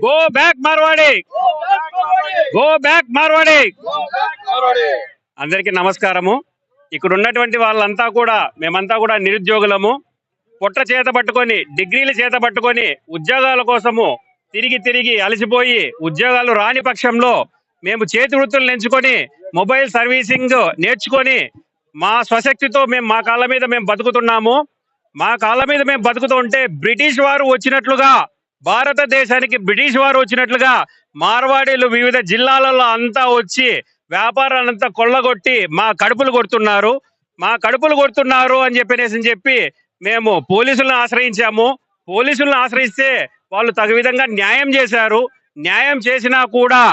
Go back Marwadi, go back Marwadi. అందరికీ నమస్కారము. ఇక్కడ ఉన్నటువంటి వాళ్ళంతా కూడా మేమంతా కూడా నిరుద్యోగులము. పొట్ట చేత పట్టుకొని డిగ్రీలు చేత పట్టుకొని ఉద్యోగాల కోసము తిరిగి తిరిగి అలసిపోయి ఉద్యోగాలు రాని పక్షంలో మేము చేతి వృత్తులు ఎంచుకొని మొబైల్ సర్వీసింగ్ నేర్చుకొని మా స్వశక్తితో మేము మా కాళ్ళ మీద మేము బతుకుతున్నాము. మా కాళ్ళ మీద మేము బతుకుతూ ఉంటే బ్రిటిష్ వారు వచ్చినట్లుగా, భారతదేశానికి బ్రిటిష్ వారు వచ్చినట్లుగా మార్వాడీలు వివిధ జిల్లాలలో అంతా వచ్చి వ్యాపారాలంతా కొల్లగొట్టి మా కడుపులు కొడుతున్నారు. మా కడుపులు కొడుతున్నారు అని చెప్పి మేము పోలీసులను ఆశ్రయించాము. పోలీసులను ఆశ్రయిస్తే వాళ్ళు తగు విధంగా న్యాయం చేశారు. న్యాయం చేసినా కూడా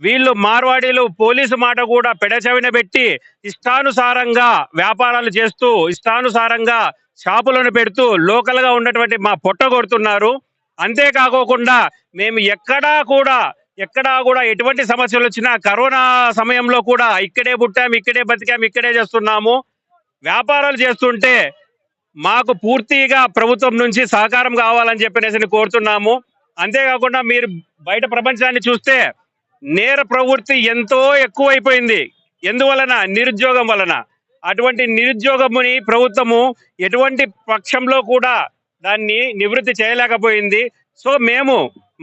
వీళ్ళు మార్వాడీలు పోలీసు మాట కూడా పెడచెవిన పెట్టి ఇష్టానుసారంగా వ్యాపారాలు చేస్తూ ఇష్టానుసారంగా షాపులను పెడుతూ లోకల్ గా ఉన్నటువంటి మా పొట్ట కొడుతున్నారు. అంతేకాకోకుండా మేము ఎక్కడా కూడా ఎటువంటి సమస్యలు వచ్చినా కరోనా సమయంలో కూడా ఇక్కడే పుట్టాం, ఇక్కడే బతికాం, ఇక్కడే చేస్తున్నాము. వ్యాపారాలు చేస్తుంటే మాకు పూర్తిగా ప్రభుత్వం నుంచి సహకారం కావాలని చెప్పి కోరుతున్నాము. అంతేకాకుండా మీరు బయట ప్రపంచాన్ని చూస్తే నేర ప్రవృత్తి ఎంతో ఎక్కువైపోయింది. ఎందువలన? నిరుద్యోగం వలన. అటువంటి నిరుద్యోగముని ప్రభుత్వము ఎటువంటి పక్షంలో కూడా దాన్ని నివృత్తి చేయలేకపోయింది. సో మేము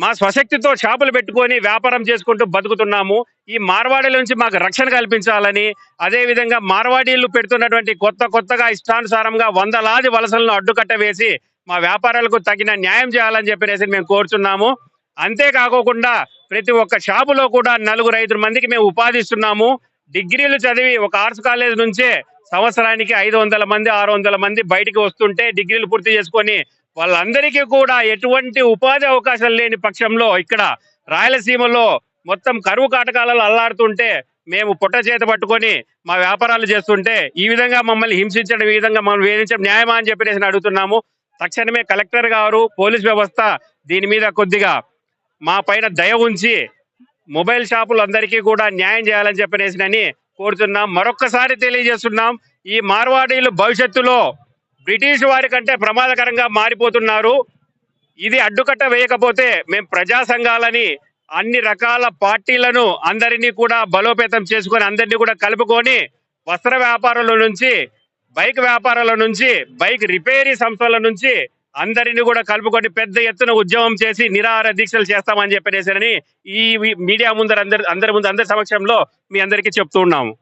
మా స్వశక్తితో షాపులు పెట్టుకొని వ్యాపారం చేసుకుంటూ బతుకుతున్నాము. ఈ మార్వాడీల నుంచి మాకు రక్షణ కల్పించాలని, అదే విధంగా మార్వాడీలు పెడుతున్నటువంటి కొత్తగా ఇష్టానుసారంగా వందలాది వలసలను అడ్డుకట్ట వేసి మా వ్యాపారాలకు తగిన న్యాయం చేయాలని చెప్పేసి మేము కోరుతున్నాము. అంతేకాకుండా ప్రతి ఒక్క షాపులో కూడా 4-5 మందికి మేము ఉపాధిస్తున్నాము. డిగ్రీలు చదివి ఒక ఆర్ట్స్ కాలేజ్ నుంచే సంవత్సరానికి 500 మంది 600 మంది బయటికి వస్తుంటే డిగ్రీలు పూర్తి చేసుకొని వాళ్ళందరికీ కూడా ఎటువంటి ఉపాధి అవకాశాలు లేని పక్షంలో ఇక్కడ రాయలసీమలో మొత్తం కరువు కాటకాలలో అల్లాడుతుంటే మేము పొట్ట చేత పట్టుకొని మా వ్యాపారాలు చేస్తుంటే ఈ విధంగా మమ్మల్ని హింసించడం, ఈ విధంగా మమ్మల్ని వేధించడం న్యాయమా అని చెప్పేసి అడుగుతున్నాము. తక్షణమే కలెక్టర్ గారు, పోలీస్ వ్యవస్థ దీని మీద కొద్దిగా మా పైన దయ ఉంచి మొబైల్ షాపులు అందరికీ కూడా న్యాయం చేయాలని చెప్పేసి కోరుతున్నాం. మరొక్కసారి తెలియజేస్తున్నాం, ఈ మార్వాడీలు భవిష్యత్తులో బ్రిటిష్ వారి కంటే ప్రమాదకరంగా మారిపోతున్నారు. ఇది అడ్డుకట్ట వేయకపోతే మేము ప్రజా సంఘాలని, అన్ని రకాల పార్టీలను అందరినీ కూడా బలోపేతం చేసుకొని అందరినీ కూడా కలుపుకొని వస్త్ర వ్యాపారాల నుంచి, బైక్ వ్యాపారాల నుంచి, బైక్ రిపేరీ సంస్థల నుంచి అందరినీ కూడా కలుపుకొని పెద్ద ఎత్తున ఉద్యమం చేసి నిరాహార దీక్షలు చేస్తామని చెప్పేసి ఈ మీడియా ముందర అందరి సమక్షంలో మీ అందరికీ చెప్తూ ఉన్నాము.